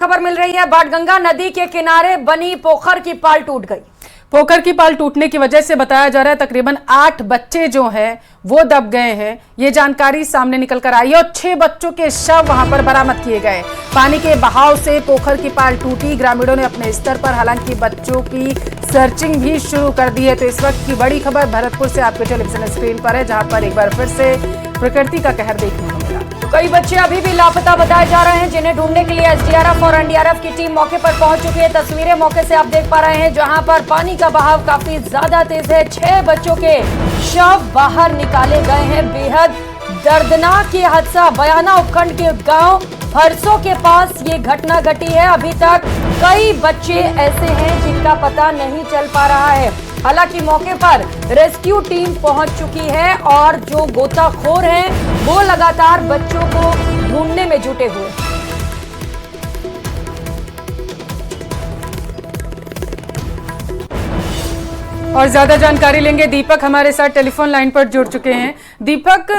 खबर मिल रही है, बाणगंगा नदी के किनारे बनी पोखर की पाल टूट गई। पोखर की पाल टूटने की वजह से बताया जा रहा है तकरीबन 8 बच्चे जो हैं वो दब गए हैं। ये जानकारी सामने निकल कर आई है और 6 बच्चों के शव वहां पर बरामद किए गए। पानी के बहाव से पोखर की पाल टूटी। ग्रामीणों ने अपने स्तर पर हालांकि बच्चों की सर्चिंग भी शुरू कर दी है। तो इस वक्त की बड़ी खबर भरतपुर से आपके टेलीविजन स्क्रीन पर है, जहां पर एक बार फिर से प्रकृति का कहर देखने को मिला। कई बच्चे अभी भी लापता बताए जा रहे हैं, जिन्हें ढूंढने के लिए एसडीआरएफ और एनडीआरएफ की टीम मौके पर पहुंच चुकी है। तस्वीरें मौके से आप देख पा रहे हैं, जहां पर पानी का बहाव काफी ज्यादा तेज है। 6 बच्चों के शव बाहर निकाले गए हैं। बेहद दर्दनाक ये हादसा बयाना उपखंड के गांव फरसों के पास ये घटना घटी है। अभी तक कई बच्चे ऐसे हैं जिनका पता नहीं चल पा रहा है। हालांकि मौके पर रेस्क्यू टीम पहुंच चुकी है और जो गोताखोर हैं वो लगातार बच्चों को ढूंढने में जुटे हुए हैं। और ज्यादा जानकारी लेंगे, दीपक हमारे साथ टेलीफोन लाइन पर जुड़ चुके हैं। दीपक,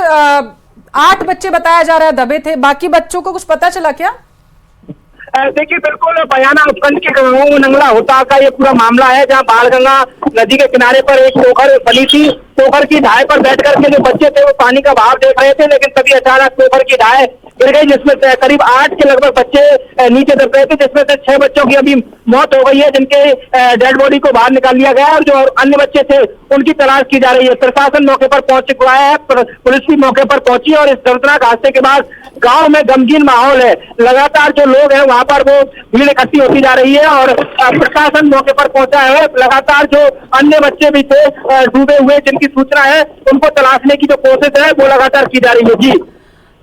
8 बच्चे बताया जा रहा है दबे थे, बाकी बच्चों को कुछ पता चला क्या? देखिए, बिल्कुल बयाना उपखंड के गांव नंगला होता का ये पूरा मामला है, जहां बाणगंगा नदी के किनारे पर एक पोखर बनी थी। पोखर की ढाई पर बैठ करके जो बच्चे थे वो पानी का बहाव देख रहे थे, लेकिन तभी अचानक पोखर की ढाई गिर गई, जिसमें करीब 8 के लगभग बच्चे नीचे दब गए थे, जिसमें से 6 बच्चों की अभी मौत हो गई है, जिनके डेड बॉडी को बाहर निकाल लिया गया और जो अन्य बच्चे थे उनकी तलाश की जा रही है। प्रशासन मौके पर पहुंच चुका है, पुलिस भी मौके पर पहुंची और इस दर्दनाक हादसे के बाद गांव में गमगीन माहौल है। लगातार जो लोग हैं वहां पर वो भीड़ इकट्ठी होती जा रही है और प्रशासन मौके पर पहुंचा है। लगातार जो अन्य बच्चे भी थे डूबे हुए, जिनकी सूचना है, उनको तलाशने की जो कोशिश है वो लगातार की जा रही है। जी,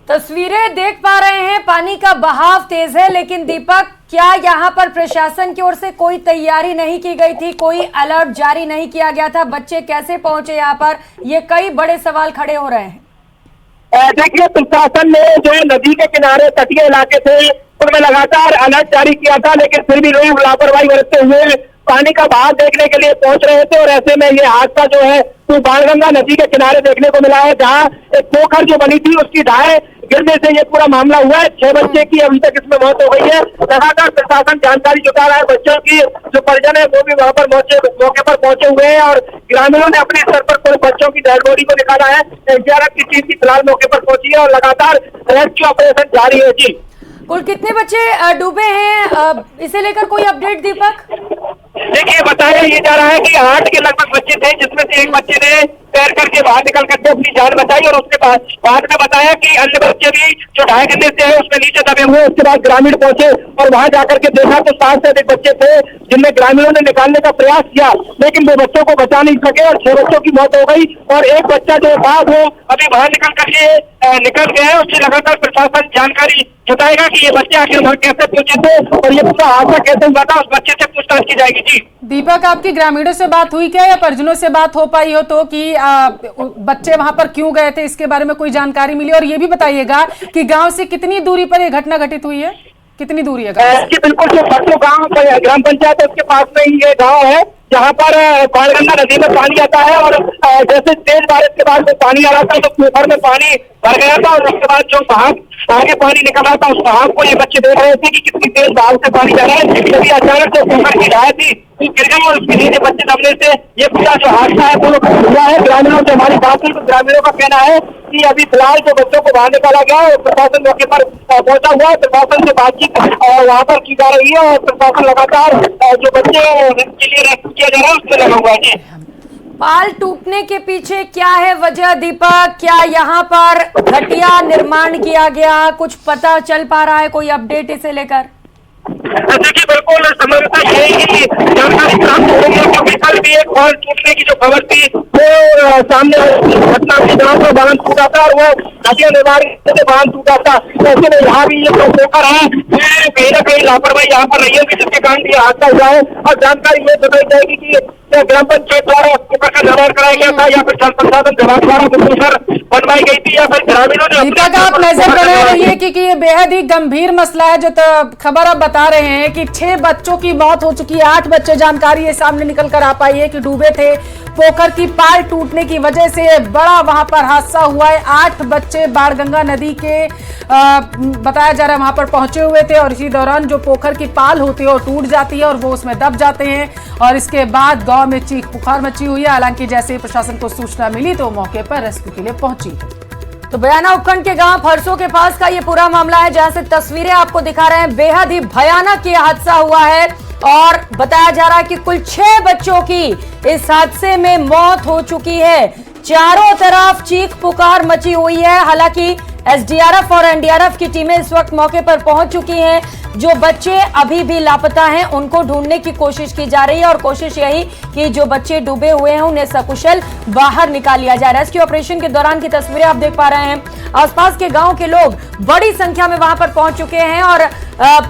तस्वीरें देख पा रहे हैं, पानी का बहाव तेज है, लेकिन दीपक, क्या यहाँ पर प्रशासन की ओर से कोई तैयारी नहीं की गई थी, कोई अलर्ट जारी नहीं किया गया था? बच्चे कैसे पहुंचे यहाँ पर, ये कई बड़े सवाल खड़े हो रहे हैं। देखिए, प्रशासन ने जो नदी के किनारे तटीय इलाके थे उनमें लगातार अलर्ट जारी किया था, लेकिन फिर भी लोग लापरवाही बरतते हुए पानी का बहाव देखने के लिए पहुंच रहे थे। और ऐसे में ये हादसा जो है वो बाणगंगा नदी के किनारे देखने को मिला है, जहां एक पोखर जो बनी थी उसकी ढाई गिरने से ये पूरा मामला हुआ है। 6 बच्चे की अभी तक इसमें मौत हो गई है। लगातार प्रशासन जानकारी जुटा रहा है। बच्चों की जो परिजन है वो भी वहां पर मौके पर पहुंचे हुए हैं और ग्रामीणों ने अपने स्तर पर पूरे बच्चों की डेड बॉडी को निकाला है। एसडीआरएफ की टीम भी फिलहाल मौके पर पहुंची है और लगातार रेस्क्यू ऑपरेशन जारी है। जी, कुल कितने बच्चे डूबे हैं, इसे लेकर कोई अपडेट दीपक? देखिए, बताया ये जा रहा है कि 8 के लगभग बच्चे थे, जिसमें से एक बच्चे ने तैर करके बाहर निकल करके अपनी जान बचाई और उसके बाद में बताया कि अन्य बच्चे भी जो ढाई घंटे से है उसमें नीचे दबे हुए। उसके बाद ग्रामीण पहुंचे और वहां जाकर के देखा तो 7 से अधिक बच्चे थे, जिनमें ग्रामीणों ने निकालने का प्रयास किया, लेकिन वो बच्चों को बचा नहीं सके और 6 बच्चों की मौत हो गई और एक बच्चा जो था वो अभी बाहर निकल करके निकल गया है। उससे लगातार प्रशासन जानकारी जुटाएगा कि ये बच्चे आखिर वहां कैसे पहुंचे थे और ये पूरा हादसा कैसे हुआ था, उस बच्चे से पूछताछ की जाएगी। जी दीपक, आपकी ग्रामीणों से बात हुई क्या या परिजनों से बात हो पाई हो तो कि बच्चे वहां पर क्यों गए थे, इसके बारे में कोई जानकारी मिली? और ये भी बताइएगा कि गांव से कितनी दूरी पर यह घटना घटित हुई है, कितनी दूरी है गांव से? बिल्कुल, जो फरसों गाँव ग्राम पंचायत है उसके पास में ही ये गाँव है, जहाँ पर बाणगंगा नदी में पानी आता है और जैसे तेज बारिश के बाद में पानी आ रहा था तो पोखर में पानी भर गया था और उसके बाद जो बहाव आगे पानी निकल रहा था उस बहाव को ये बच्चे देख रहे थे कि कितनी तेज बहाव से पानी जा रहा है। तभी अचानक जो पोखर की ढाई थी वो गिर गई और उसके नीचे बच्चे दबने से ये पूरा जो हादसा है वो हुआ है। ग्रामीणों से हमारी बात हुई तो ग्रामीणों का कहना है कि अभी फिलहाल जो बच्चों को बाहर निकाला गया और प्रशासन मौके पर पहुंचा हुआ है। प्रशासन से बातचीत वहाँ पर की जा रही है और प्रशासन लगातार जो बच्चे के लिए रेस्क्यू किया जा रहा है उसमें लगा हुआ है। पाल टूटने के पीछे क्या है वजह दीपक? क्या यहाँ पर घटिया निर्माण किया गया, कुछ पता चल पा रहा है, कोई अपडेट इसे लेकर? देखिए, बिल्कुल संभवतः यही जानकारी प्राप्त हो रही है, क्योंकि कल भी एक पाल टूटने की जो खबर थी वो सामने घटना थी, जहाँ पर बांध टूटा था और वो घटिया निर्माण से बांध टूटा था। ऐसे में यहाँ भी ये जो पोखर है कहीं ना कहीं लापरवाही यहाँ पर रही है, जिसके कारण ये हादसा हुआ है। और जानकारी ये बताई जाएगी कि ग्राम पंचायत द्वारा पोखर का निर्माण कराया गया था या फिर जल संसाधन विभाग द्वारा बनवाई गई थी या फिर ग्रामीणों ने। दीपक, आप नजर बनाए रहिए क्योंकि ये बेहद ही गंभीर मसला है। जो खबर आप बता रहे हैं कि 6 बच्चों की मौत हो चुकी है, 8 बच्चे, जानकारी ये सामने निकल कर आ पाई है कि डूबे थे। पोखर की पाल टूटने की वजह से बड़ा वहां पर हादसा हुआ है। 8 बच्चे बाणगंगा नदी के बताया जा रहा है वहां पर पहुंचे हुए थे और इसी दौरान जो पोखर की पाल होती है वो टूट जाती है और वो उसमें दब जाते हैं और इसके बाद गांव में चीख पुकार मची हुई है। हालांकि जैसे ही प्रशासन को सूचना मिली तो मौके पर रेस्क्यू के लिए पहुंची। तो बयाना उपखंड के गांव फरसों के पास का ये पूरा मामला है, जहां से तस्वीरें आपको दिखा रहे हैं। बेहद ही भयानक ये हादसा हुआ है और बताया जा रहा है कि कुल 6 बच्चों की इस हादसे में मौत हो चुकी है। चारों तरफ चीख पुकार मची हुई है। हालांकि एसडीआरएफ और एनडीआरएफ की टीमें इस वक्त मौके पर पहुंच चुकी हैं। जो बच्चे अभी भी लापता हैं उनको ढूंढने की कोशिश की जा रही है और कोशिश यही कि जो बच्चे डूबे हुए हैं उन्हें सकुशल बाहर निकाल लिया जाए। रेस्क्यू ऑपरेशन के दौरान की तस्वीरें आप देख पा रहे हैं। आसपास के गांव के लोग बड़ी संख्या में वहां पर पहुंच चुके हैं और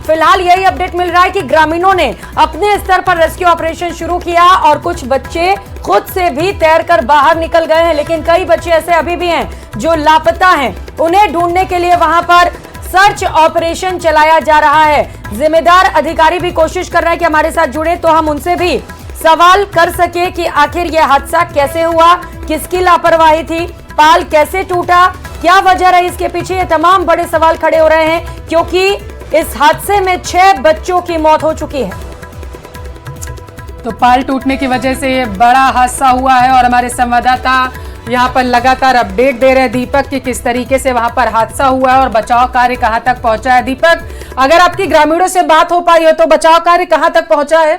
फिलहाल यही अपडेट मिल रहा है कि ग्रामीणों ने अपने स्तर पर रेस्क्यू ऑपरेशन शुरू किया और कुछ बच्चे खुद से भी तैरकर बाहर निकल गए हैं, लेकिन कई बच्चे ऐसे अभी भी हैं जो लापता हैं। उन्हें ढूंढने के लिए वहां पर सर्च ऑपरेशन चलाया जा रहा है। जिम्मेदार अधिकारी भी कोशिश कर रहे हैं कि हमारे साथ जुड़े तो हम उनसे भी सवाल कर सके कि आखिर यह हादसा कैसे हुआ, किसकी लापरवाही थी, पाल कैसे टूटा, क्या वजह रही इसके पीछे। ये तमाम बड़े सवाल खड़े हो रहे हैं क्योंकि इस हादसे में 6 बच्चों की मौत हो चुकी है। तो पाल टूटने की वजह से ये बड़ा हादसा हुआ है और हमारे संवाददाता यहाँ पर लगातार अपडेट दे रहे हैं दीपक कि किस तरीके से वहां पर हादसा हुआ है और बचाव कार्य कहां तक पहुंचा है। दीपक, अगर आपकी ग्रामीणों से बात हो पाई हो तो बचाव कार्य कहां तक पहुंचा है?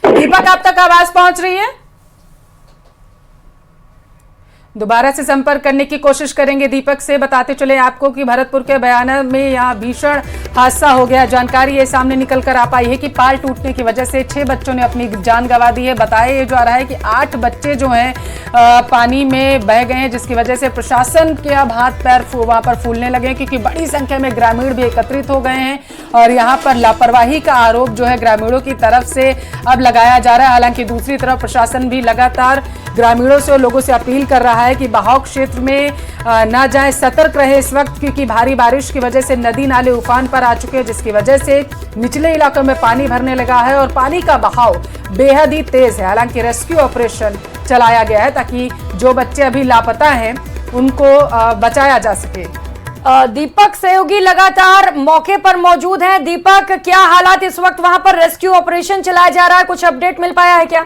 दीपक, आप तक आवाज पहुंच रही है? दोबारा से संपर्क करने की कोशिश करेंगे दीपक से। बताते चले आपको कि भरतपुर के बयाना में यहाँ भीषण हादसा हो गया। जानकारी ये सामने निकल कर आ पाई है कि पाल टूटने की वजह से 6 बच्चों ने अपनी जान गंवा दी है। बताया ये जा रहा है कि 8 बच्चे जो हैं पानी में बह गए हैं, जिसकी वजह से प्रशासन के अब हाथ पैर वहां पर फूलने लगे हैं क्योंकि बड़ी संख्या में ग्रामीण भी एकत्रित हो गए हैं और यहाँ पर लापरवाही का आरोप जो है ग्रामीणों की तरफ से अब लगाया जा रहा है। हालांकि दूसरी तरफ प्रशासन भी लगातार ग्रामीणों से और लोगों से अपील कर रहा है कि बहाव क्षेत्र में ना जाएं, सतर्क रहे इस वक्त क्योंकि भारी बारिश की वजह से नदी नाले उफान पर आ चुके हैं, जिसकी वजह से निचले इलाकों में पानी भरने लगा है और पानी का बहाव बेहद ही तेज है। हालांकि रेस्क्यू ऑपरेशन चलाया गया है ताकि जो बच्चे अभी लापता हैं उनको बचाया जा सके। दीपक सहयोगी लगातार मौके पर मौजूद हैं। दीपक, क्या हालात इस वक्त वहां पर रेस्क्यू ऑपरेशन चलाया जा रहा है, कुछ अपडेट मिल पाया है क्या?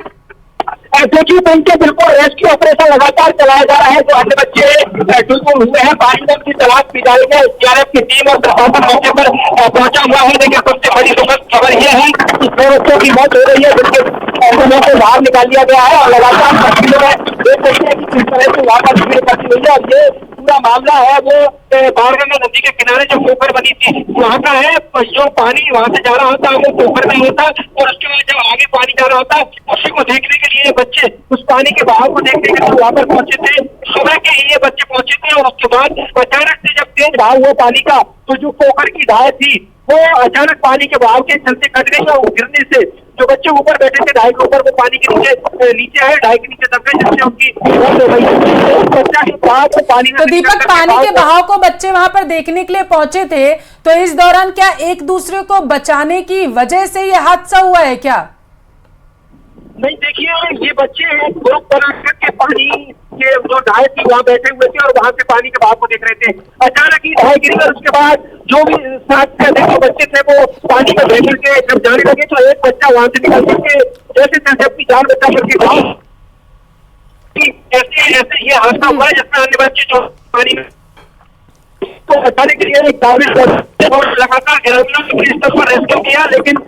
देखिए बिल्कुल रेस्क्यू ऑपरेशन लगातार चलाया जा रहा है। जो अन्य बच्चे डूबे हुए हैं पानी में उनकी तलाश की जा रही है। एसडीआरएफ की टीम और प्रशासन मौके पर पहुंचा हुआ है। लेकिन सबसे बड़ी दुखद खबर यह है कि 6 बच्चों की मौत हो रही है जिनके को बाहर निकाल दिया गया है और लगातार तस्वीरों में देख सकते हैं कि किस तरह से वहां पर भीड़ पड़ी हुई है। और ये पूरा मामला है वो बाणगंगा नदी के किनारे जो पोखर बनी थी वहां का है। जो पानी वहां से जा रहा होता है वो पोखर में होता और उसके बाद जब आगे पानी जा रहा होता उसी को देखने के लिए बच्चे उस पानी के बहाव को देखने के लिए वहां पर पहुंचे थे। सुबह के ही ये बच्चे पहुंचे थे और उसके बाद अचानक से जब तेज बहाव हुआ पानी का तो जो पोखर की ढाई थी वो अचानक पानी के बहाव के चलते कट गई और गिरने से जो बच्चे ऊपर बैठे थे ढाई के ऊपर वो पानी के नीचे आए, ढाई के नीचे दब गए जिससे उनकी मौत हो गई। बच्चा के बहाव को पानी तो दीपक, पानी के बहाव को बच्चे वहां पर देखने के लिए पहुंचे थे तो इस दौरान क्या एक दूसरे को बचाने की वजह से ये हादसा हुआ है क्या? नहीं, देखिए ये बच्चे ग्रुप बना करके पानी के जो ढाई थी वहाँ बैठे हुए थे और वहां से पानी के बहाव को देख रहे थे। अचानक ही ढाई गिरी और उसके बाद जो भी 7 से अधिक बच्चे थे वो पानी में बह करके जब जाने लगे तो एक बच्चा वहां से निकल करके जैसे तैसे अपनी जान बचा करके ऐसे ये हादसा हुआ है जिसमें अन्य बच्चे जो पानी में तो बचाने के लिए एक लगातार ग्रामीणों ने पुलिस स्तर पर रेस्क्यू किया लेकिन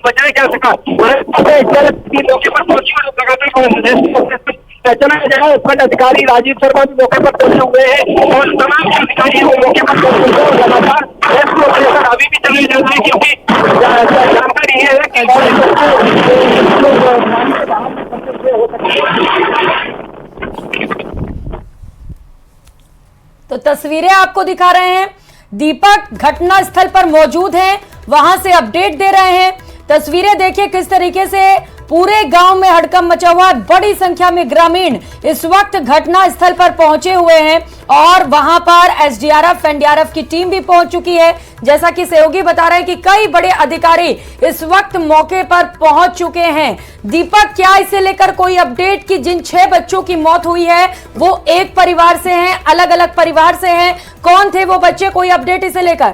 बचाया जा सका। मौके पर पहुंची और लगातार चलाया जा रहा है। उपखंड अधिकारी राजीव शर्मा भी मौके पर पहुंचे हुए हैं और तमाम अधिकारी मौके पर पहुंचे हुए और लगातार रेस्क्यू ऑपरेशन अभी भी चलाया जा रहा है क्योंकि जानकारी ये है कि तो तस्वीरें आपको दिखा रहे हैं। दीपक घटना स्थल पर मौजूद हैं, वहां से अपडेट दे रहे हैं। तस्वीरें देखिए किस तरीके से पूरे गांव में हड़कंप मचा हुआ है। बड़ी संख्या में ग्रामीण इस वक्त घटना स्थल पर पहुंचे हुए हैं और वहां पर एसडीआरएफ एनडीआरएफ की टीम भी पहुंच चुकी है। जैसा कि सहयोगी बता रहे हैं कि कई बड़े अधिकारी इस वक्त मौके पर पहुंच चुके हैं। दीपक, क्या इसे लेकर कोई अपडेट कि जिन 6 बच्चों की मौत हुई है वो एक परिवार से हैं, अलग अलग परिवार से हैं? कौन थे वो बच्चे, कोई अपडेट इसे लेकर?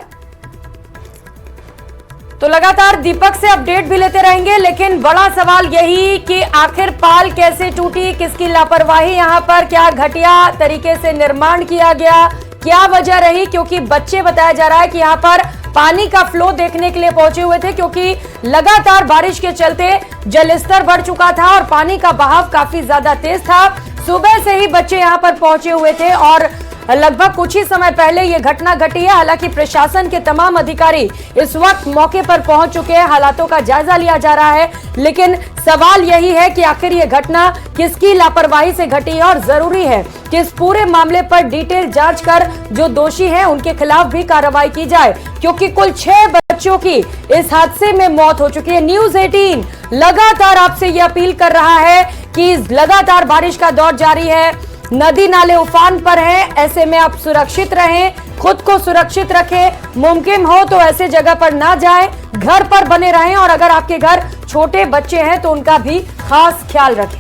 तो लगातार दीपक से अपडेट भी लेते रहेंगे, लेकिन बड़ा सवाल यही कि आखिर पाल कैसे टूटी, किसकी लापरवाही, यहां पर क्या घटिया तरीके से निर्माण किया गया, क्या वजह रही? क्योंकि बच्चे बताया जा रहा है कि यहां पर पानी का फ्लो देखने के लिए पहुंचे हुए थे, क्योंकि लगातार बारिश के चलते जलस्तर बढ़ चुका था और पानी का बहाव काफी ज्यादा तेज था। सुबह से ही बच्चे यहां पर पहुंचे हुए थे और लगभग कुछ ही समय पहले यह घटना घटी है। हालांकि प्रशासन के तमाम अधिकारी इस वक्त मौके पर पहुंच चुके हैं, हालातों का जायजा लिया जा रहा है, लेकिन सवाल यही है कि आखिर यह घटना किसकी लापरवाही से घटी है और जरूरी है कि इस पूरे मामले पर डिटेल जांच कर जो दोषी हैं उनके खिलाफ भी कार्रवाई की जाए, क्योंकि कुल 6 बच्चों की इस हादसे में मौत हो चुकी है। न्यूज़ 18 लगातार आपसे यह अपील कर रहा है कि लगातार बारिश का दौर जारी है, नदी नाले उफान पर हैं, ऐसे में आप सुरक्षित रहें, खुद को सुरक्षित रखें, मुमकिन हो तो ऐसे जगह पर ना जाएं, घर पर बने रहें और अगर आपके घर छोटे बच्चे हैं तो उनका भी खास ख्याल रखें।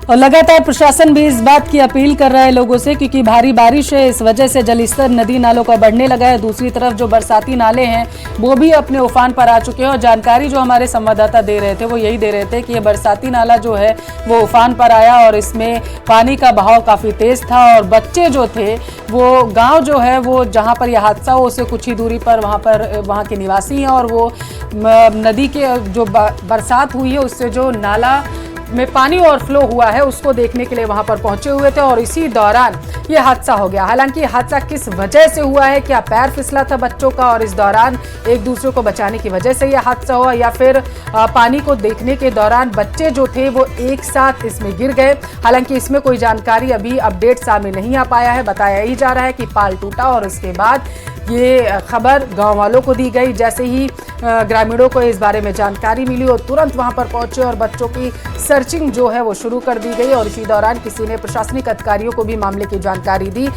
और लगातार प्रशासन भी इस बात की अपील कर रहा है लोगों से, क्योंकि भारी बारिश है, इस वजह से जलस्तर नदी नालों का बढ़ने लगा है। दूसरी तरफ जो बरसाती नाले हैं वो भी अपने उफान पर आ चुके हैं और जानकारी जो हमारे संवाददाता दे रहे थे वो यही दे रहे थे कि ये बरसाती नाला जो है वो उफान पर आया और इसमें पानी का बहाव काफ़ी तेज़ था और बच्चे जो थे वो गाँव जो है वो जहाँ पर यह हादसा हो उससे कुछ ही दूरी पर वहाँ के निवासी हैं और वो नदी के जो बरसात हुई है उससे जो नाला में पानी ओवरफ्लो हुआ है उसको देखने के लिए वहां पर पहुंचे हुए थे और इसी दौरान ये हादसा हो गया। हालांकि हादसा किस वजह से हुआ है, क्या पैर फिसला था बच्चों का और इस दौरान एक दूसरे को बचाने की वजह से यह हादसा हुआ या फिर पानी को देखने के दौरान बच्चे जो थे वो एक साथ इसमें गिर गए, हालांकि इसमें कोई जानकारी अभी अपडेट सामने नहीं आ पाया है। बताया ही जा रहा है कि पाल टूटा और उसके बाद ये खबर गांव वालों को दी गई। जैसे ही ग्रामीणों को इस बारे में जानकारी मिली और तुरंत वहां पर पहुंचे और बच्चों की सर्चिंग जो है वो शुरू कर दी गई और इसी दौरान किसी ने प्रशासनिक अधिकारियों को भी मामले की जानकारी दी।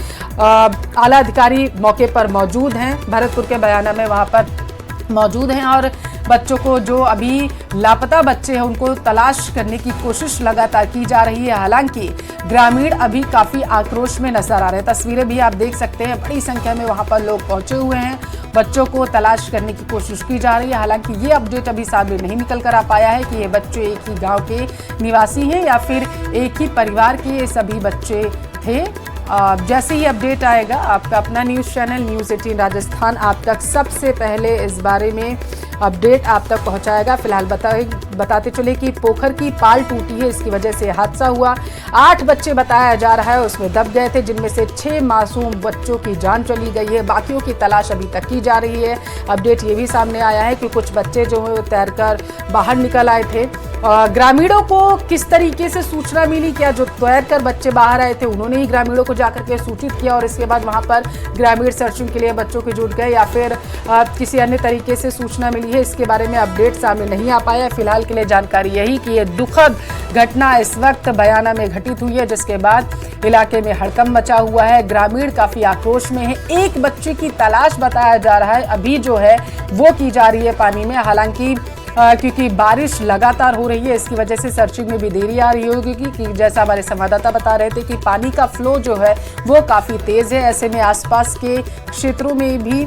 आला अधिकारी मौके पर मौजूद हैं, भरतपुर के बयाना में वहां पर मौजूद हैं और बच्चों को जो अभी लापता बच्चे हैं उनको तलाश करने की कोशिश लगातार की जा रही है। हालांकि ग्रामीण अभी काफ़ी आक्रोश में नजर आ रहे हैं, तस्वीरें भी आप देख सकते हैं, बड़ी संख्या में वहां पर लोग पहुंचे हुए हैं, बच्चों को तलाश करने की कोशिश की जा रही है। हालांकि ये अपडेट अभी सामने नहीं निकल कर आ पाया है कि ये बच्चे एक ही गाँव के निवासी हैं या फिर एक ही परिवार के ये सभी बच्चे थे। जैसे ही अपडेट आएगा आपका अपना न्यूज़ चैनल न्यूज़ 18 राजस्थान आप तक सबसे पहले इस बारे में अपडेट आप तक पहुंचाएगा। फिलहाल बताते चले कि पोखर की पाल टूटी है, इसकी वजह से हादसा हुआ। 8 बच्चे बताया जा रहा है उसमें दब गए थे, जिनमें से 6 मासूम बच्चों की जान चली गई है, बाकियों की तलाश अभी तक की जा रही है। अपडेट ये भी सामने आया है कि कुछ बच्चे जो है वो तैरकर बाहर निकल आए थे। ग्रामीणों को किस तरीके से सूचना मिली, क्या जो तैरकर बच्चे बाहर आए थे उन्होंने ही ग्रामीणों को जाकर के सूचित किया और इसके बाद वहां पर ग्रामीण सर्चिंग के लिए बच्चों के जुट गए या फिर किसी अन्य तरीके से सूचना मिली है, इसके बारे में अपडेट सामने नहीं आ पाया। फिलहाल के लिए जानकारी यही कि ये दुखद घटना इस वक्त बयाना में घटित हुई है, जिसके बाद इलाके में हड़कंप मचा हुआ है, ग्रामीण काफी आक्रोश में है। एक बच्चे की तलाश बताया जा रहा है अभी जो है वो की जा रही है पानी में। हालांकि क्योंकि बारिश लगातार हो रही है इसकी वजह से सर्चिंग में भी देरी आ रही होगी कि जैसा हमारे संवाददाता बता रहे थे कि पानी का फ्लो जो है वो काफ़ी तेज़ है। ऐसे में आसपास के क्षेत्रों में भी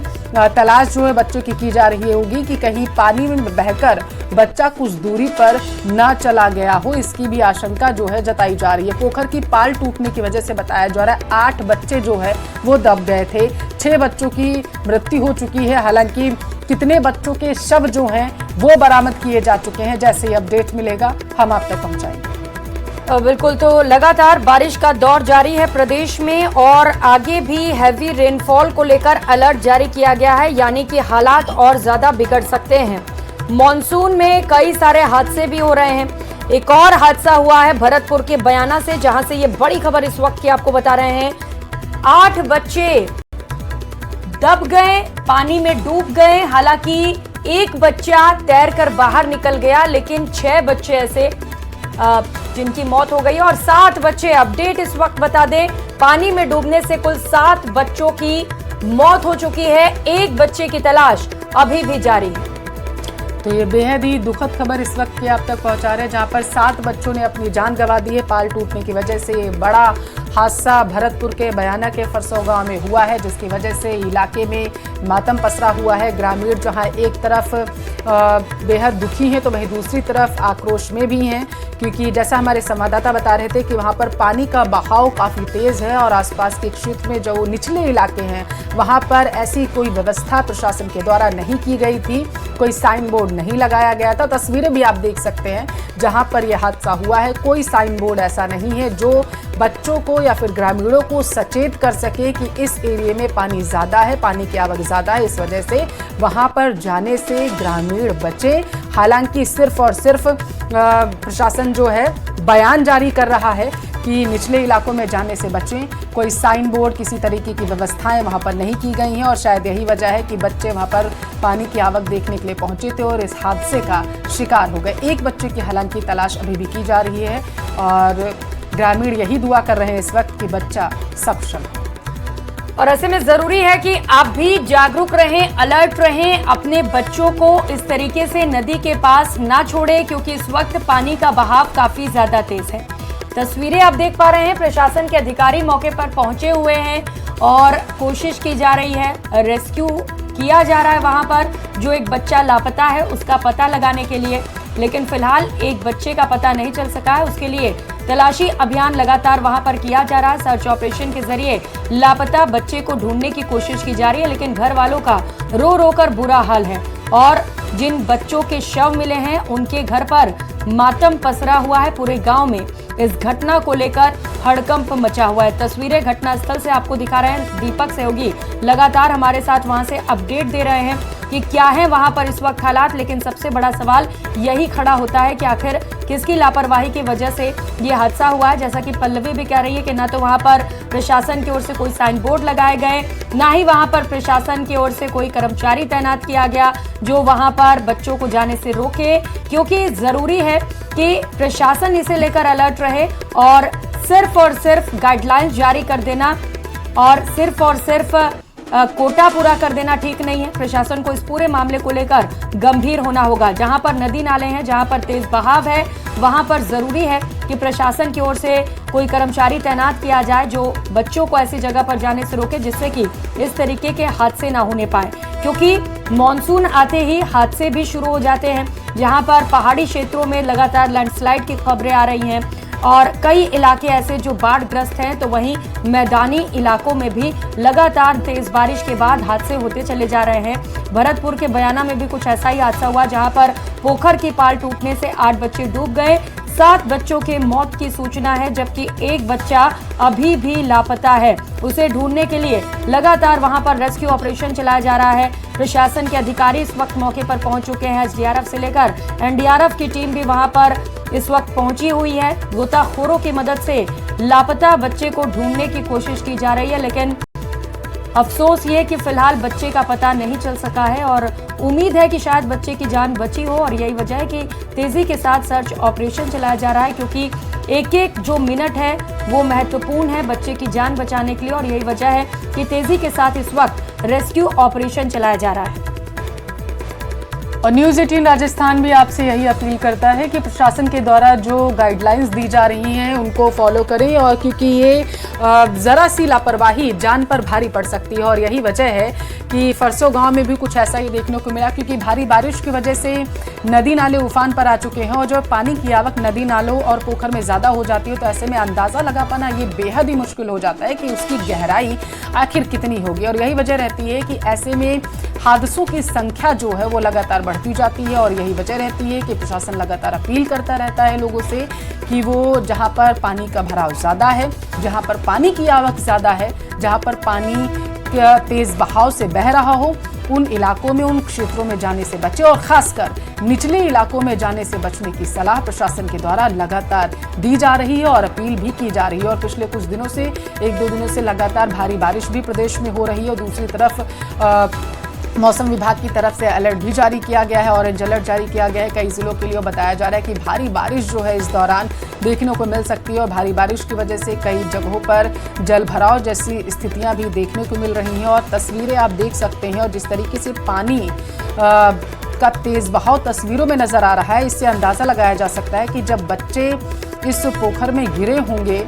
तलाश जो है बच्चों की जा रही होगी कि कहीं पानी में बहकर बच्चा कुछ दूरी पर ना चला गया हो, इसकी भी आशंका जो है जताई जा रही है। पोखर की पाल टूटने की वजह से बताया जा रहा है 8 बच्चे जो है वो दब गए थे, 6 बच्चों की मृत्यु हो चुकी है। हालांकि कितने बच्चों के शव जो हैं वो बरामद किए जा चुके हैं, जैसे ही अपडेट मिलेगा हम आप तक पहुंचाएंगे। बिल्कुल, तो लगातार बारिश का दौर जारी है प्रदेश में और आगे भी हैवी रेनफॉल को लेकर अलर्ट जारी किया गया है, यानी कि हालात और ज्यादा बिगड़ सकते हैं। मॉनसून में कई सारे हादसे भी हो रहे हैं। एक और हादसा हुआ है भरतपुर के बयाना से, जहां से ये बड़ी खबर इस वक्त की आपको बता रहे हैं। 8 बच्चे दब गए, पानी में डूब गए। हालांकि एक बच्चा तैरकर बाहर निकल गया, लेकिन 6 बच्चे ऐसे जिनकी मौत हो गई और 7 बच्चे, अपडेट इस वक्त बता दें, पानी में डूबने से कुल 7 बच्चों की मौत हो चुकी है। एक बच्चे की तलाश अभी भी जारी है। तो ये बेहद ही दुखद खबर इस वक्त की आप तक पहुंचा रहे हैं, जहां पर 7 बच्चों ने अपनी जान गंवा दी है पाल टूटने की वजह से। ये बड़ा हादसा भरतपुर के बयाना के फरसो गांव में हुआ है, जिसकी वजह से इलाके में मातम पसरा हुआ है। ग्रामीण जहां एक तरफ बेहद दुखी हैं तो वहीं दूसरी तरफ आक्रोश में भी हैं, क्योंकि जैसा हमारे संवाददाता बता रहे थे कि वहां पर पानी का बहाव काफ़ी तेज़ है और आसपास के क्षेत्र में जो निचले इलाके हैं वहां पर ऐसी कोई व्यवस्था प्रशासन के द्वारा नहीं की गई थी, कोई साइन बोर्ड नहीं लगाया गया था। तस्वीरें भी आप देख सकते हैं जहां पर यह हादसा हुआ है, कोई साइन बोर्ड ऐसा नहीं है जो बच्चों को या फिर ग्रामीणों को सचेत कर सके कि इस एरिया में पानी ज़्यादा है, पानी की आवक ज़्यादा है, इस वजह से वहां पर जाने से ग्रामीण बचे। हालांकि सिर्फ और सिर्फ प्रशासन जो है बयान जारी कर रहा है कि निचले इलाकों में जाने से बचें, कोई साइन बोर्ड, किसी तरीके की व्यवस्थाएं वहां पर नहीं की गई हैं और शायद यही वजह है कि बच्चे वहां पर पानी की आवक देखने के लिए पहुंचे थे और इस हादसे का शिकार हो गए। एक बच्चे की हालांकि तलाश अभी भी की जा रही है और ग्रामीण यही दुआ कर रहे हैं इस वक्त कि बच्चा सकुशल। और ऐसे में जरूरी है कि आप भी जागरूक रहें, अलर्ट रहें, अपने बच्चों को इस तरीके से नदी के पास ना छोड़ें, क्योंकि इस वक्त पानी का बहाव काफी ज्यादा तेज है। तस्वीरें आप देख पा रहे हैं, प्रशासन के अधिकारी मौके पर पहुंचे हुए हैं और कोशिश की जा रही है, रेस्क्यू किया जा रहा है वहां पर। जो एक बच्चा लापता है उसका पता लगाने के लिए, लेकिन फिलहाल एक बच्चे का पता नहीं चल सका है, उसके लिए तलाशी अभियान लगातार वहां पर किया जा रहा है। सर्च ऑपरेशन के जरिए लापता बच्चे को ढूंढने की कोशिश की जा रही है, लेकिन घर वालों का रो रो कर बुरा हाल है और जिन बच्चों के शव मिले हैं उनके घर पर मातम पसरा हुआ है पूरे गांव में। इस घटना को लेकर हड़कंप मचा हुआ है। तस्वीरें घटनास्थल से आपको दिखा रहे हैं, दीपक सहयोगी लगातार हमारे साथ वहां से अपडेट दे रहे हैं कि क्या है वहां पर इस वक्त हालात। लेकिन सबसे बड़ा सवाल यही खड़ा होता है कि आखिर किसकी लापरवाही की वजह से ये हादसा हुआ है। जैसा कि पल्लवी भी कह रही है कि ना तो वहां पर प्रशासन की ओर से कोई साइन बोर्ड लगाए गए, ना ही वहां पर प्रशासन की ओर से कोई कर्मचारी तैनात किया गया जो वहां पर बच्चों को जाने से रोके, क्योंकि जरूरी है कि प्रशासन इसे लेकर अलर्ट रहे और सिर्फ गाइडलाइंस जारी कर देना और सिर्फ कोटा पूरा कर देना ठीक नहीं है। प्रशासन को इस पूरे मामले को लेकर गंभीर होना होगा। जहां पर नदी नाले हैं, जहां पर तेज बहाव है, वहां पर जरूरी है कि प्रशासन की ओर से कोई कर्मचारी तैनात किया जाए जो बच्चों को ऐसी जगह पर जाने से रोके जिससे कि इस तरीके के हादसे ना होने पाए, क्योंकि मॉनसून आते ही हादसे भी शुरू हो जाते हैं। जहां पर पहाड़ी क्षेत्रों में लगातार लैंडस्लाइड की खबरें आ रही हैं और कई इलाके ऐसे जो बाढ़ग्रस्त हैं, तो वहीं मैदानी इलाकों में भी लगातार तेज बारिश के बाद हादसे होते चले जा रहे हैं। भरतपुर के बयाना में भी कुछ ऐसा ही हादसा हुआ जहां पर पोखर की पाल टूटने से 8 बच्चे डूब गए। 7 बच्चों के मौत की सूचना है, जबकि एक बच्चा अभी भी लापता है। उसे ढूंढने के लिए लगातार वहां पर रेस्क्यू ऑपरेशन चलाया जा रहा है। प्रशासन के अधिकारी इस वक्त मौके पर पहुंच चुके हैं। एसडीआरएफ से लेकर एनडीआरएफ की टीम भी वहां पर इस वक्त पहुंची हुई है। गोताखोरों की मदद से लापता बच्चे को ढूंढने की कोशिश की जा रही है, लेकिन अफसोस ये कि फिलहाल बच्चे का पता नहीं चल सका है और उम्मीद है कि शायद बच्चे की जान बची हो और यही वजह है कि तेजी के साथ सर्च ऑपरेशन चलाया जा रहा है, क्योंकि एक एक जो मिनट है वो महत्वपूर्ण है बच्चे की जान बचाने के लिए और यही वजह है कि तेजी के साथ इस वक्त रेस्क्यू ऑपरेशन चलाया जा रहा है। और न्यूज़ 18 राजस्थान भी आपसे यही अपील करता है कि प्रशासन के द्वारा जो गाइडलाइंस दी जा रही हैं उनको फॉलो करें, और क्योंकि ये ज़रा सी लापरवाही जान पर भारी पड़ सकती है और यही वजह है कि फरसो गांव में भी कुछ ऐसा ही देखने को मिला, क्योंकि भारी बारिश की वजह से नदी नाले उफान पर आ चुके हैं और जब पानी की आवक नदी नालों और पोखर में ज़्यादा हो जाती है तो ऐसे में अंदाज़ा लगा पाना ये बेहद ही मुश्किल हो जाता है कि उसकी गहराई आखिर कितनी होगी। और यही वजह रहती है कि ऐसे में हादसों की संख्या जो है वो लगातार बढ़ती जाती है और यही वजह रहती है कि प्रशासन लगातार अपील करता रहता है लोगों से कि वो जहां पर पानी का भराव ज़्यादा है, जहां पर पानी की आवक ज़्यादा है, जहां पर पानी तेज बहाव से बह रहा हो, उन इलाकों में, उन क्षेत्रों में जाने से बचे और खासकर निचले इलाकों में जाने से बचने की सलाह प्रशासन के द्वारा लगातार दी जा रही है और अपील भी की जा रही है। और पिछले कुछ दिनों से, 1-2 दिनों से लगातार भारी बारिश भी प्रदेश में हो रही है और दूसरी तरफ मौसम विभाग की तरफ से अलर्ट भी जारी किया गया है, ऑरेंज अलर्ट जारी किया गया है कई जिलों के लिए। बताया जा रहा है कि भारी बारिश जो है इस दौरान देखने को मिल सकती है और भारी बारिश की वजह से कई जगहों पर जल भराव जैसी स्थितियां भी देखने को मिल रही हैं और तस्वीरें आप देख सकते हैं। और जिस तरीके से पानी का तेज बहाव तस्वीरों में नजर आ रहा है, इससे अंदाजा लगाया जा सकता है कि जब बच्चे इस पोखर में गिरे होंगे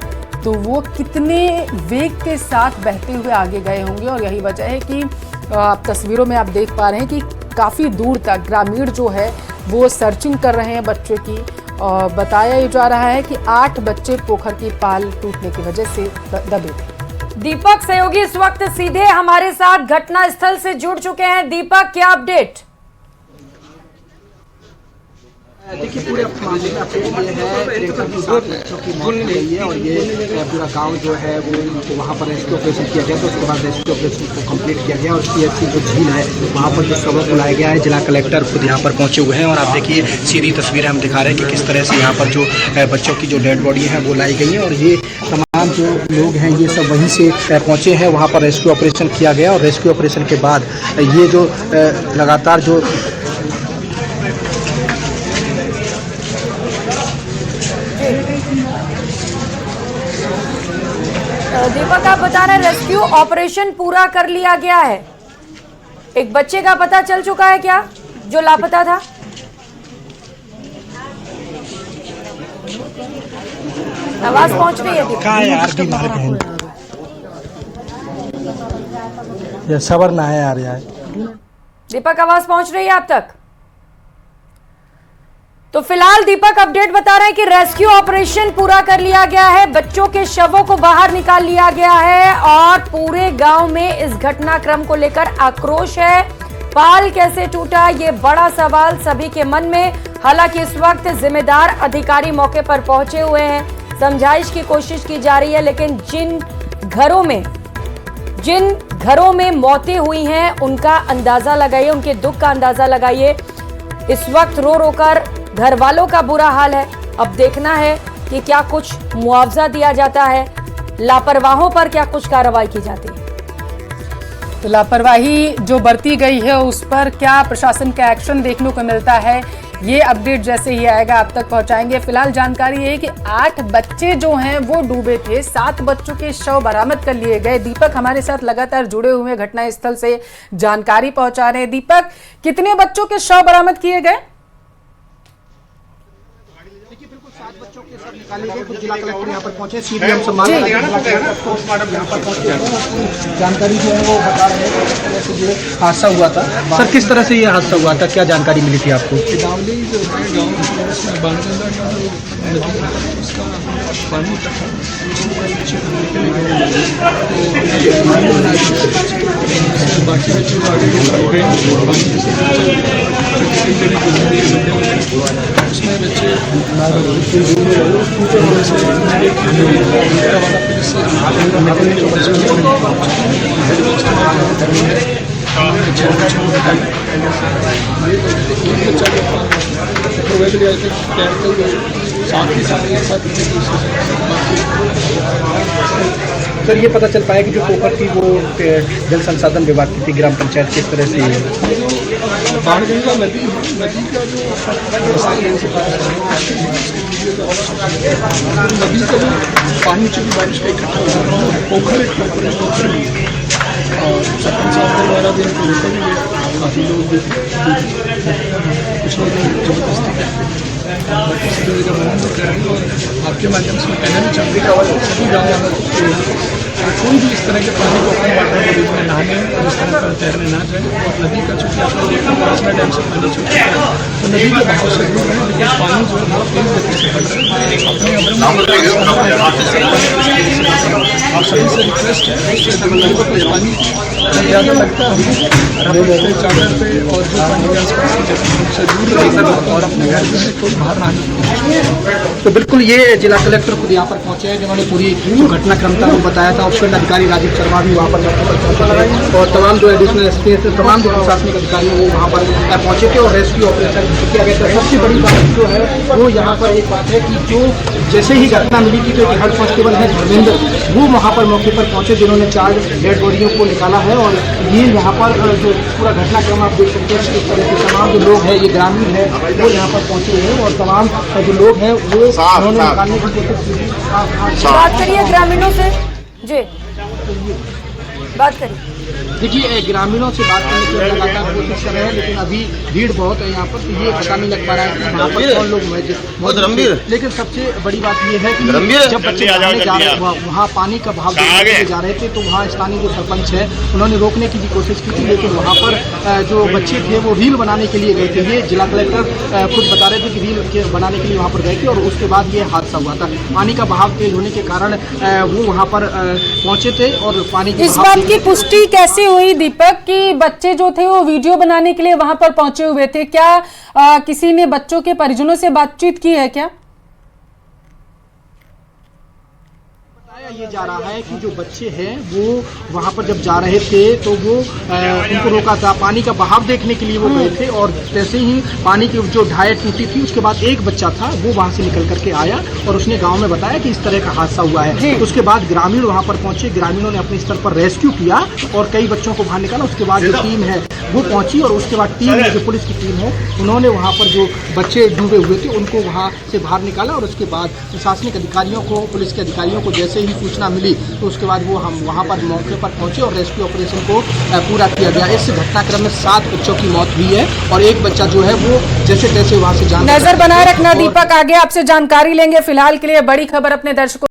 तो वो कितने वेग के साथ बहते हुए आगे गए होंगे। और यही वजह है कि आप तस्वीरों में आप देख पा रहे हैं कि काफ़ी दूर तक ग्रामीण जो है वो सर्चिंग कर रहे हैं बच्चों की। और बताया जा रहा है कि 8 बच्चे पोखर की पाल टूटने की वजह से दबे थे। दीपक सहयोगी इस वक्त सीधे हमारे साथ घटना स्थल से जुड़ चुके हैं। दीपक, क्या अपडेट? देखिए, पूरे मामले में अपडेट ये है कि 7 बच्चों की मौत हो गई है और ये पूरा गांव जो है वो वहाँ पर रेस्क्यू ऑपरेशन किया गया। तो उसके बाद रेस्क्यू ऑपरेशन को कंप्लीट किया गया और CHC जो झील है वहाँ पर जो शव बुलाया गया है, जिला कलेक्टर खुद यहाँ पर पहुँचे हुए हैं। और आप देखिए सीधी तस्वीरें हम दिखा रहे हैं कि किस तरह से यहाँ पर जो बच्चों की जो डेड बॉडी है वो लाई गई है। और ये तमाम जो लोग हैं ये सब वहीं से पहुँचे हैं, वहाँ पर रेस्क्यू ऑपरेशन किया गया। और रेस्क्यू ऑपरेशन के बाद ये जो लगातार जो दीपक, आप बता रहे रेस्क्यू ऑपरेशन पूरा कर लिया गया है। एक बच्चे का पता चल चुका है क्या जो लापता था? आवाज पहुंच रही है ये सबर ना है यार। दीपक, आवाज पहुंच रही है आप तक? तो फिलहाल दीपक अपडेट बता रहे हैं कि रेस्क्यू ऑपरेशन पूरा कर लिया गया है, बच्चों के शवों को बाहर निकाल लिया गया है और पूरे गांव में इस घटनाक्रम को लेकर आक्रोश है। पाल कैसे टूटा, ये बड़ा सवाल सभी के मन में। हालांकि इस वक्त जिम्मेदार अधिकारी मौके पर पहुंचे हुए हैं, समझाइश की कोशिश की जा रही है। लेकिन जिन घरों में मौतें हुई हैं उनका अंदाजा लगाइए, उनके दुख का अंदाजा लगाइए। इस वक्त रो रो कर घर वालों का बुरा हाल है। अब देखना है कि क्या कुछ मुआवजा दिया जाता है, लापरवाहों पर क्या कुछ कार्रवाई की जाती है। तो लापरवाही जो बरती गई है उस पर क्या प्रशासन का एक्शन देखने को मिलता है, ये अपडेट जैसे ही आएगा आप तक पहुंचाएंगे। फिलहाल जानकारी ये है कि 8 बच्चे जो हैं वो डूबे थे, 7 बच्चों के शव बरामद कर लिए गए। दीपक हमारे साथ लगातार जुड़े हुए घटना स्थल से जानकारी पहुंचा रहे हैं। दीपक, कितने बच्चों के शव बरामद किए गए? बच्चों के सब निकाले गए। कुछ जिला कलेक्टर यहाँ पर पहुंचे, CDM सम्मान यहाँ पर पहुंचे, जानकारी जो है वो बता रहे हैं किस तरह से ये हादसा हुआ था। सर, किस तरह से ये हादसा हुआ था, क्या जानकारी मिली थी आपको? किदावली जो है गाँव में बांगंदा का जो नदी है उसका पानी इकट्ठा बाकी बच्चे आगे उसमें बच्चे सर, ये पता चल पाया कि जो पोखर थी वो जल संसाधन विभाग की थी, ग्राम पंचायत किस तरह से बाणगंगा नदी का जो नदी का जो पानी चली बारिश का इकट्ठा हुआ पोखर एक पोखर भी और सरपंच साहब के द्वारा भी इनको लेकर भी काफ़ी लोग कुछ लोग जबरदस्ती करेंगे और आपके माध्यम से कहना भी चाहूँगी कि सभी गाँव कोई भी इस तरह के पानी को अपने वाटर बॉडीज में नहाने और इस तरह पर तैरने ना जाए। और नदी का चूँकि आप लोग देखते हैं इसमें डैम से पानी छूट चुका है तो नदी के बहाव से दूर है, लेकिन पानी जो है बहुत तेज गति से बढ़ रहा है। आप सभी से रिक्वेस्ट है कि पानी ज़्यादा लगता है चादर पे और जो पानी के आसपास की जगह से दूर रहेगा और अपने घर जो है कोई बाहर ना निकले। तो बिल्कुल ये जिला कलेक्टर खुद यहाँ पर पहुँचे हैं, जिन्होंने पूरी जो घटनाक्रम था वो बताया था। उपखंड अधिकारी राजीव शर्मा भी वहाँ पर पहुँचे और तमाम जो एडिशनल एसपी थे, तमाम जो प्रशासनिक अधिकारी वो वहाँ पर पहुँचे थे और रेस्क्यू ऑपरेशन किया गया था। सबसे बड़ी बात जो है वो यहाँ पर एक बात है कि जो जैसे ही घटना मिली थी तो एक हेड कांस्टेबल है धर्मेंद्र, वो वहाँ पर मौके पर पहुंचे, जिन्होंने 4 डेड बॉडियों को निकाला है। और ये यहाँ पर जो पूरा घटनाक्रम आप देख सकते हैं, इस तरह के तमाम जो लोग हैं, ये ग्रामीण है, वो यहाँ पर पहुंचे हैं और तमाम जो लोग हैं वो उन्होंने निकालने की कोशिश की। बात करिए ग्रामीणों से जी, बात करिए। देखिए, ग्रामीणों से बात करने की लगातार कोशिश कर रहे हैं, लेकिन अभी भीड़ बहुत है यहाँ पर, तो ये पता नहीं लग पा रहा है कि वहाँ पर कौन लोग मौजूद हैं। लेकिन सबसे बड़ी बात ये है कि जब बच्चे नहाने जा रहे हैं, वहाँ पानी का बहाव देखने जा रहे थे, तो वहाँ स्थानीय जो सरपंच है उन्होंने रोकने की भी कोशिश की थी, लेकिन वहाँ पर जो बच्चे थे वो रील बनाने के लिए गए थे। ये जिला कलेक्टर खुद बता रहे थे कि रील बनाने के लिए वहाँ पर गए थे और उसके बाद ये हादसा हुआ था। पानी का बहाव तेज होने के कारण वो वहाँ पर पहुंचे थे और पानी इस बात की पुष्टि कैसे हुई दीपक कि बच्चे जो थे वो वीडियो बनाने के लिए वहां पर पहुंचे हुए थे? क्या किसी ने बच्चों के परिजनों से बातचीत की है क्या? ये जा रहा है कि जो बच्चे हैं वो वहाँ पर जब जा रहे थे तो वो उनको रोका था, पानी का बहाव देखने के लिए वो गए थे और जैसे ही पानी की जो ढाई टूटी थी उसके बाद एक बच्चा था वो वहाँ से निकल करके आया और उसने गांव में बताया कि इस तरह का हादसा हुआ है। उसके बाद ग्रामीण वहाँ पर पहुंचे, ग्रामीणों ने अपने स्तर पर रेस्क्यू किया और कई बच्चों को बाहर निकाला। उसके बाद जो टीम है वो पहुंची और उसके बाद टीम में जो पुलिस की टीम है उन्होंने वहाँ पर जो बच्चे डूबे हुए थे उनको वहाँ से बाहर निकाला और उसके बाद प्रशासनिक अधिकारियों को, पुलिस के अधिकारियों को जैसे ही सूचना मिली तो उसके बाद वो हम वहाँ पर मौके पर पहुंचे और रेस्क्यू ऑपरेशन को पूरा किया गया। इस घटनाक्रम में 7 बच्चों की मौत हुई है और एक बच्चा जो है वो जैसे तैसे वहाँ से जान। नजर बनाए रखना दीपक, आगे आपसे जानकारी लेंगे। फिलहाल के लिए बड़ी खबर अपने दर्शकों